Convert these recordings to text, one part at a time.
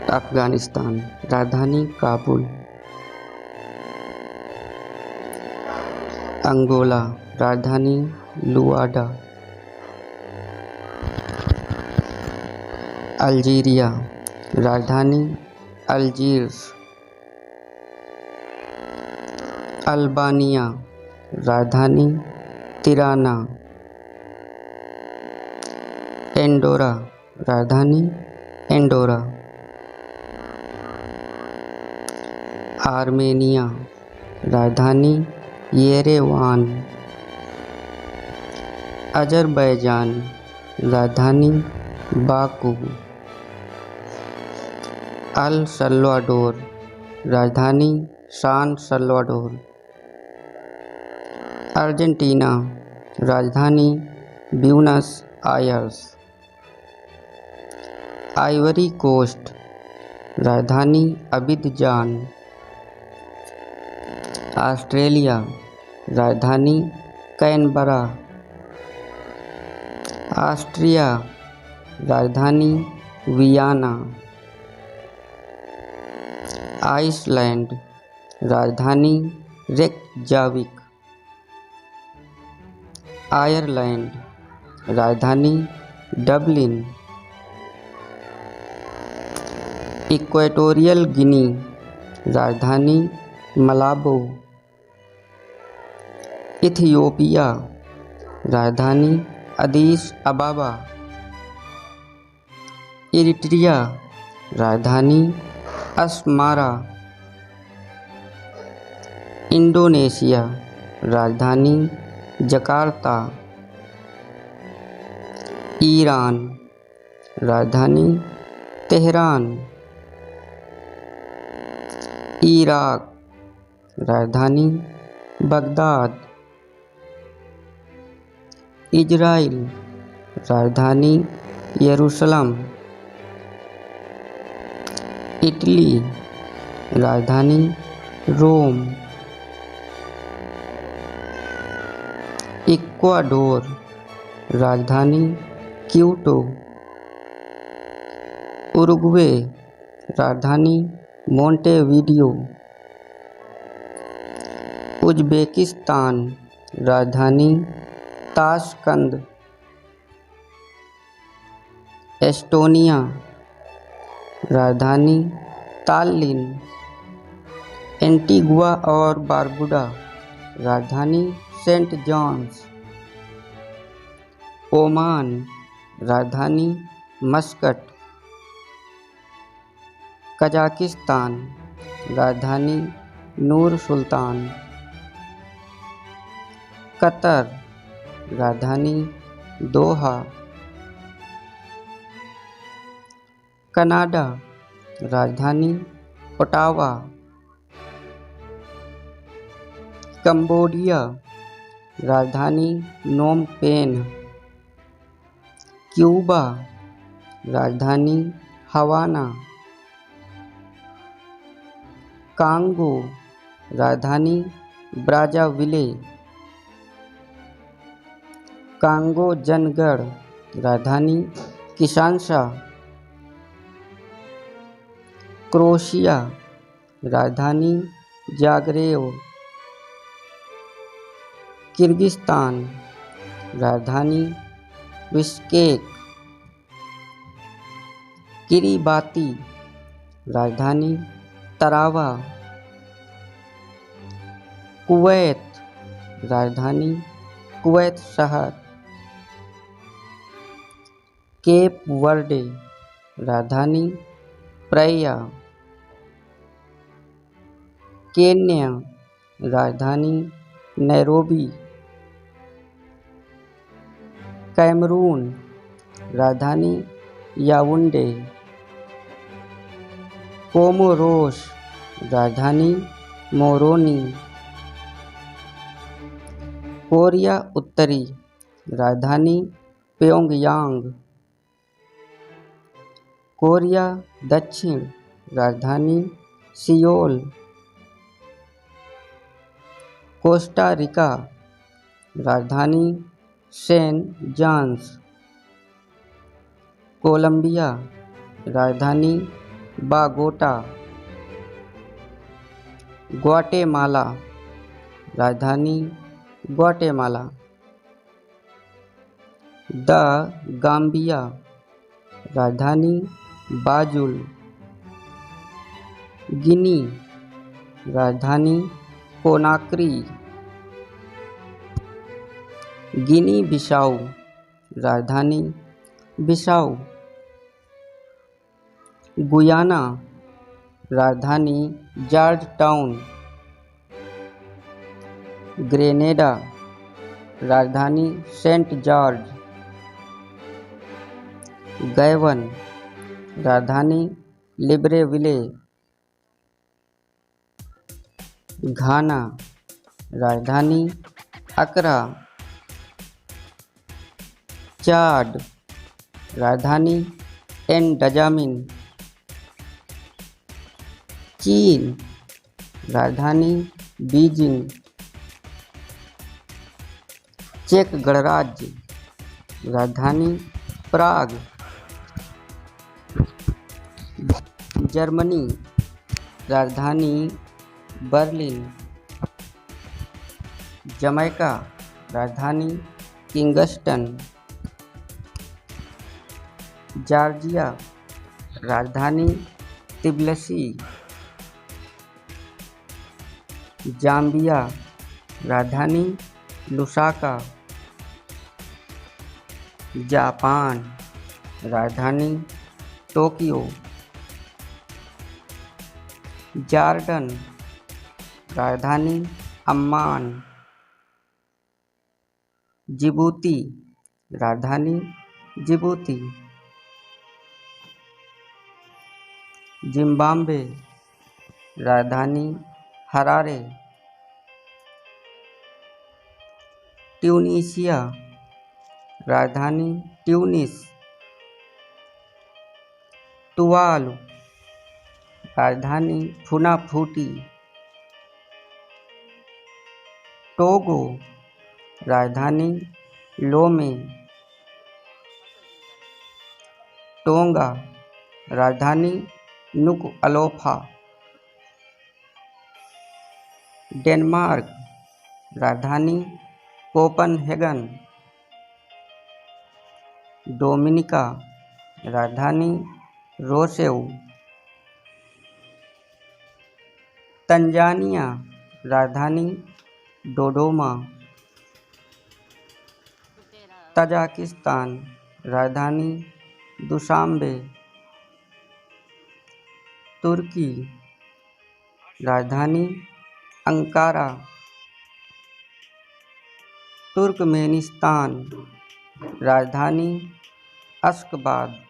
अफ़गानिस्तान। राजधानी काबुल। अंगोला। राजधानी Luanda. Algeria. राजधानी अल्जीर्स। अल्बानिया। राजधानी तिराना। एंडोरा। राजधानी एंडोरा। आर्मेनिया। राजधानी येरेवान। अज़रबैजान। राजधानी बाकू। El Salvador. राजधानी सान सल्वाडोर। अर्जेंटीना। राजधानी ब्यूनस आयर्स। Ivory Coast. राजधानी अबिदजान। ऑस्ट्रेलिया। राजधानी कैनबरा। ऑस्ट्रिया। राजधानी वियना। आइसलैंड। राजधानी रेकजाविक। आयरलैंड। राजधानी डबलिन। Equatorial Guinea. राजधानी मलाबो। इथियोपिया। राजधानी अदीस अबाबा। इरिट्रिया। राजधानी अस्मारा। इंडोनेशिया। राजधानी जकार्ता। ईरान। राजधानी तेहरान। इराक। राजधानी बगदाद। इजराइल। राजधानी यरूशलेम। इटली। राजधानी रोम। इक्वाडोर। राजधानी क्यूटो। उरुग्वे। राजधानी मोंटेवीडियो। उज़्बेकिस्तान। राजधानी ताशकंद। एस्टोनिया। राजधानी ताल्लिन। एंटीगुआ और बारबुडा। राजधानी सेंट जॉन्स। ओमान। राजधानी मस्कट। कजाकिस्तान। राजधानी नूर सुल्तान। कतर। राजधानी दोहा। कनाडा। राजधानी ओटावा। कंबोडिया। राजधानी नोम पेन। क्यूबा। राजधानी हवाना। कांगो। राजधानी ब्राज़ाविले। कांगो जनगढ़। राजधानी किशानशा। क्रोएशिया। राजधानी जाग्रेब। किर्गिस्तान। राजधानी बिश्केक। किरीबाती। राजधानी तरावा। कुवैत। राजधानी कुवैत शहर। Cape Verde. राजधानी प्रैया। केन्या। राजधानी नैरोबी। कैमरून। राजधानी याओंडे। कोमोरोस। राजधानी मोरोनी। कोरिया उत्तरी। राजधानी प्योंगयांग। कोरिया दक्षिण। राजधानी सियोल। Costa Rica. राजधानी सेंट जॉन्स। कोलंबिया। राजधानी बागोटा। ग्वाटेमाला, राजधानी ग्वाटेमाला। द गाम्बिया, राजधानी बाजुल। गिनी, राजधानी कोनाक्री। गिनी बिसाऊ, राजधानी बिसाऊ। गुयाना, राजधानी जॉर्ज टाउन। ग्रेनेडा, राजधानी सेंट जॉर्ज। गैबन, राजधानी लिब्रेविले। घाना, राजधानी अकरा। चाड, राजधानी एनडजामिन। चीन, राजधानी बीजिंग। चेक गणराज्य, राजधानी प्राग। जर्मनी, राजधानी बर्लिन। जमैका, राजधानी किंगस्टन। जॉर्जिया, राजधानी तिब्लिसी। जाम्बिया, राजधानी लुसाका। जापान, राजधानी टोक्यो। जॉर्डन, राजधानी अम्मान। जिबूती, राजधानी जिबूती। जिम्बाब्वे, राजधानी हरारे। ट्यूनीशिया, राजधानी ट्यूनिस। टुवालू, राजधानी फुनाफूटी। टोगो, राजधानी लोमे। टोंगा, राजधानी नुकुअलोफा। डेनमार्क, राजधानी कोपनहेगन। डोमिनिका, राजधानी रोसेउ। तंजानिया, राजधानी डोडोमा। तजाकिस्तान, राजधानी दुशांबे। तुर्की, राजधानी अंकारा। तुर्कमेनिस्तान, राजधानी अश्गाबाद।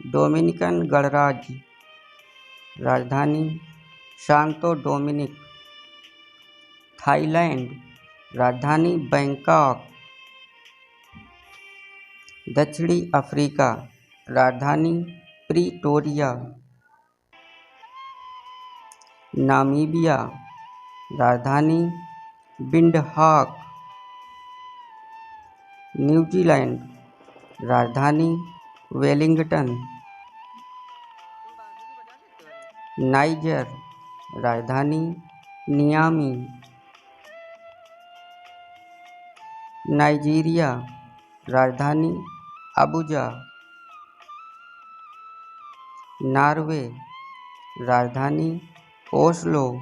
डोमिनिकन गणराज्य, राजधानी सांतो डोमिनिक। थाईलैंड, राजधानी बैंकॉक। दक्षिणी अफ्रीका, राजधानी प्रीटोरिया। नामीबिया, राजधानी विंडहॉक। न्यूजीलैंड, राजधानी वेलिंगटन। नाइजर, राजधानी नियामी। नाइजीरिया, राजधानी अबुजा। नॉर्वे, राजधानी ओस्लो।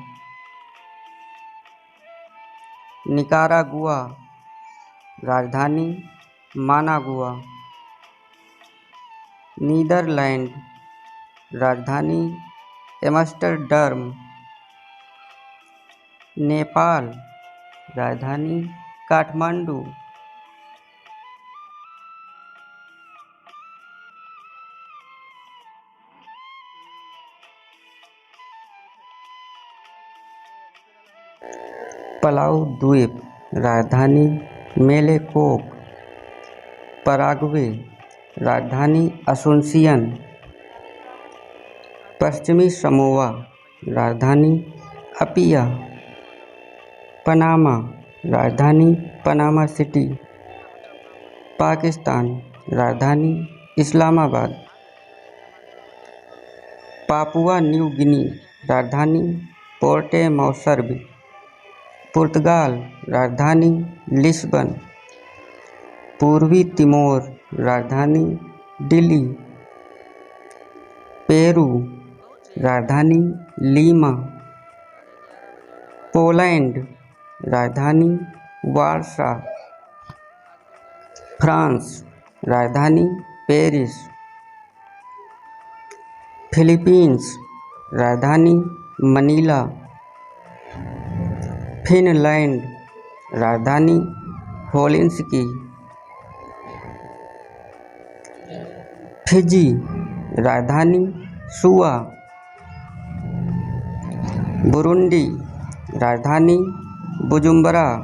निकारागुआ, राजधानी मानागुआ। नीदरलैंड, राजधानी एम्स्टर्डम। नेपाल, राजधानी काठमांडू। पलाउ द्वीप, राजधानी मेलेकोक। पराग्वे, राजधानी असुन्सियन। पश्चिमी समोआ, राजधानी अपिया। पनामा, राजधानी पनामा सिटी। पाकिस्तान, राजधानी इस्लामाबाद। पापुआ न्यू गिनी, राजधानी पोर्ट मौसर्बी। पुर्तगाल, राजधानी लिस्बन। पूर्वी तिमोर, राजधानी डिली। पेरू, राजधानी लीमा। पोलैंड, राजधानी वारसा। फ्रांस, राजधानी पेरिस। फिलीपींस, राजधानी मनीला। फिनलैंड, राजधानी हेलसिंकी। फिजी, राजधानी सुआ। बुरुंडी, राजधानी बुजुम्बरा।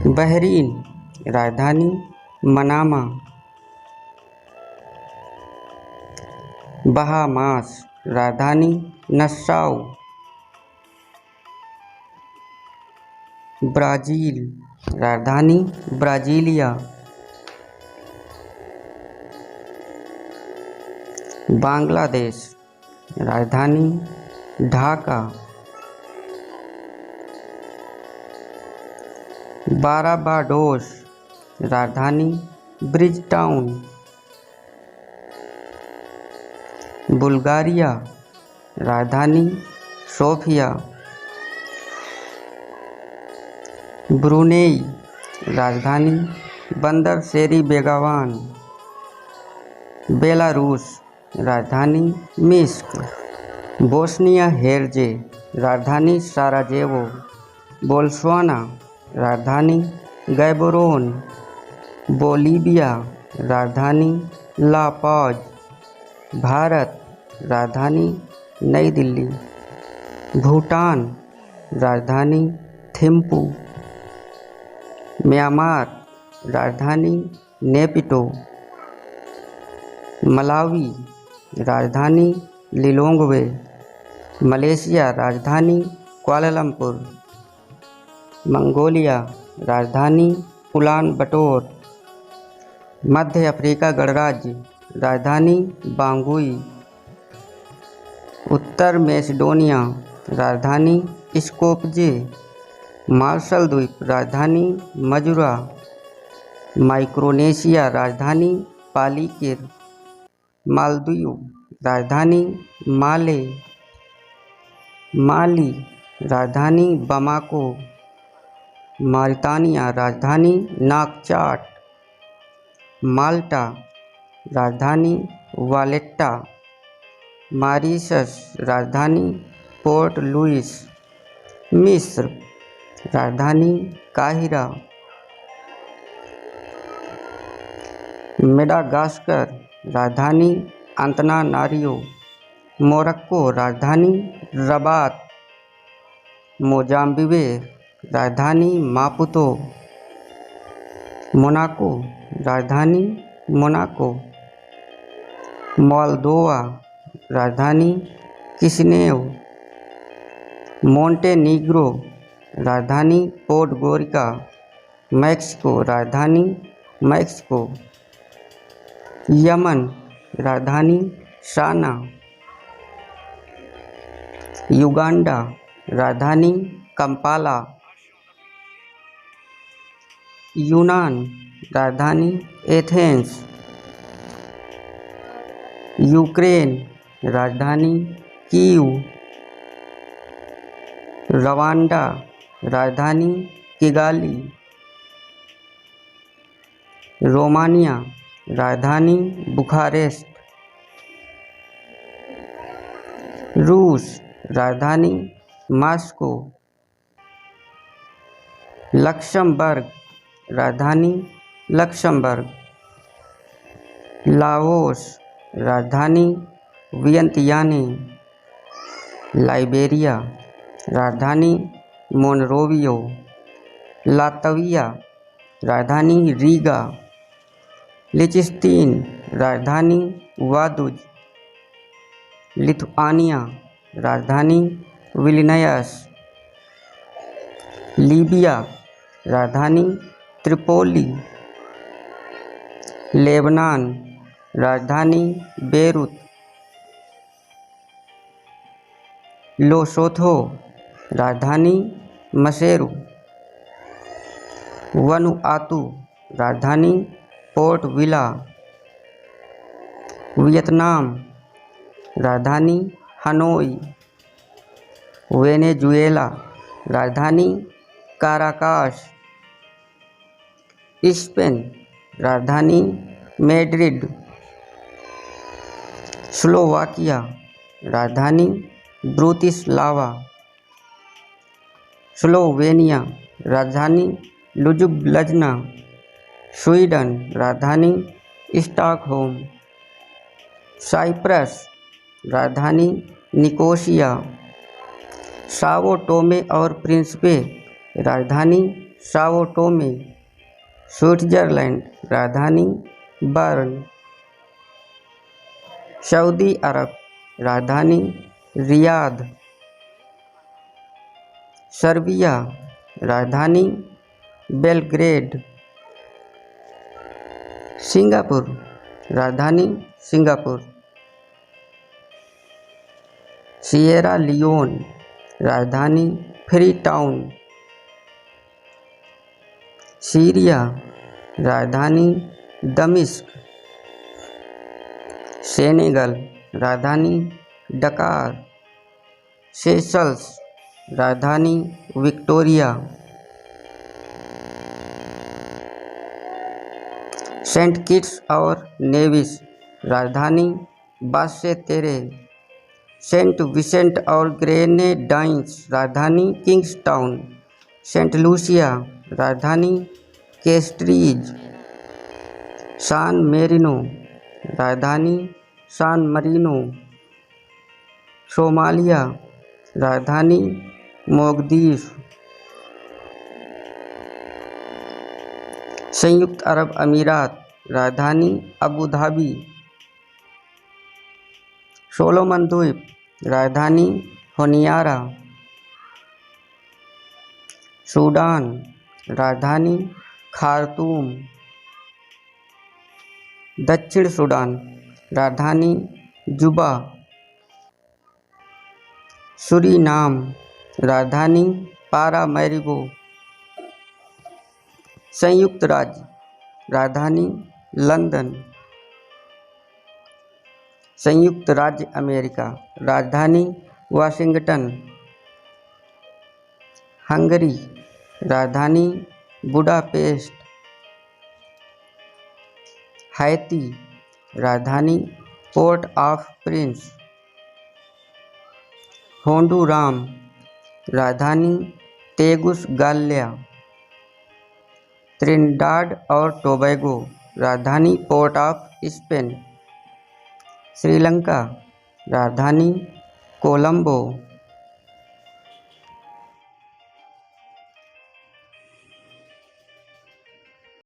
बहरीन, राजधानी मनामा। बहामास, राजधानी नस्साउ। ब्राज़ील, राजधानी ब्राज़ीलिया। बांग्लादेश, राजधानी ढाका। बारबाडोस, राजधानी ब्रिजटाउन। बुल्गारिया, राजधानी सोफिया। ब्रुनेई, राजधानी बंदर शेरी बेगावान। बेलारूस, राजधानी मिन्स्क। बोस्निया हेर्जे, राजधानी साराजेवो। बोत्सवाना, राजधानी गैबोरोन। बोलीविया, राजधानी ला पाज। भारत, राजधानी नई दिल्ली। भूटान, राजधानी थिम्पू। म्यांमार, राजधानी नेपिटो। मलावी, राजधानी लिलोंगवे। मलेशिया, राजधानी कुआलालंपुर। मंगोलिया, राजधानी उलान बटोर। मध्य अफ्रीका गणराज्य, राजधानी बांगुई। उत्तर मैसेडोनिया, राजधानी स्कोपजे। मार्शल द्वीप, राजधानी मजुरा। माइक्रोनेशिया, राजधानी पालीकिर। मालदीव, राजधानी माले। माली, राजधानी बमाको। मॉरितानिया, राजधानी नाकचाट। माल्टा, राजधानी वालेट्टा। मॉरीशस, राजधानी पोर्ट लुइस। मिस्र, राजधानी काहिरा। मेडागास्कर, राजधानी अंतनानारियो। मोरक्को, राजधानी रबात। मोजाम्बिque, राजधानी मापुतो। मोनाको, राजधानी मोनाको। मोल्दोवा, राजधानी किशिनेव। मोंटेनीग्रो, राजधानी पोडगोरिका। मैक्सिको, राजधानी मैक्सिको। यमन, राजधानी साना। युगांडा, राजधानी कंपाला। यूनान, राजधानी एथेंस। यूक्रेन, राजधानी कीव। रवांडा, राजधानी किगाली। रोमानिया, राजधानी बुखारेस्ट। रूस, राजधानी मॉस्को। लक्समबर्ग, राजधानी लक्समबर्ग। लाओस, राजधानी वियंतियाने। लाइबेरिया, राजधानी मोनरोवियो। लातविया, राजधानी रीगा। लिechtenstein, राजधानी वादुज। लिथुआनिया, राजधानी विलिनियस। लीबिया, राजधानी त्रिपोली। लेबनान, राजधानी बेरूत। लोसोथो, राजधानी मसेरू। वनुआतु, राजधानी पोर्ट विला। वियतनाम, राजधानी हनोई। वेनेजुएला, राजधानी काराकास। स्पेन, राजधानी मैड्रिड। स्लोवाकिया, राजधानी ब्रुतिस्लावा। स्लोवेनिया, राजधानी लुजुब्लजना। स्वीडन, राजधानी स्टॉकहोम। साइप्रस, राजधानी निकोसिया। साओ टोमे और प्रिंसिपे, राजधानी साओ टोमे। स्विट्जरलैंड, राजधानी बर्न। सऊदी अरब, राजधानी रियाद। सर्बिया, राजधानी बेलग्रेड। सिंगापुर, राजधानी सिंगापुर। सिएरा लियोन, राजधानी फ्रीटाउन। सीरिया, राजधानी दमिश्क। सेनेगल, राजधानी डकार। सेशल्स, राजधानी विक्टोरिया। सेंट किट्स और नेविस, राजधानी बासे तेरे। सेंट विसेंट और ग्रेनेडाइंस, राजधानी किंग्सटाउन। सेंट लूसिया, राजधानी केस्ट्रीज। सान मेरिनो, राजधानी सान मरीनो। सोमालिया, राजधानी मोगदीशु। संयुक्त अरब अमीरात, राजधानी अबू धाबी। सोलोमन द्वीप, राजधानी होनियारा। सूडान, राजधानी खार्तूम। दक्षिण सूडान, राजधानी जुबा। सूरीनाम, राजधानी पारामैरिबो। संयुक्त राज्य, राजधानी लंदन। संयुक्त राज्य अमेरिका, राजधानी वाशिंगटन। हंगरी, राजधानी बुडापेस्ट। हैती, राजधानी पोर्ट ऑफ प्रिंस। होंडुराम, राजधानी तेगुसगाल्या। त्रिनिडाद और टोबैगो, राजधानी पोर्ट ऑफ स्पेन। श्रीलंका, राजधानी कोलंबो।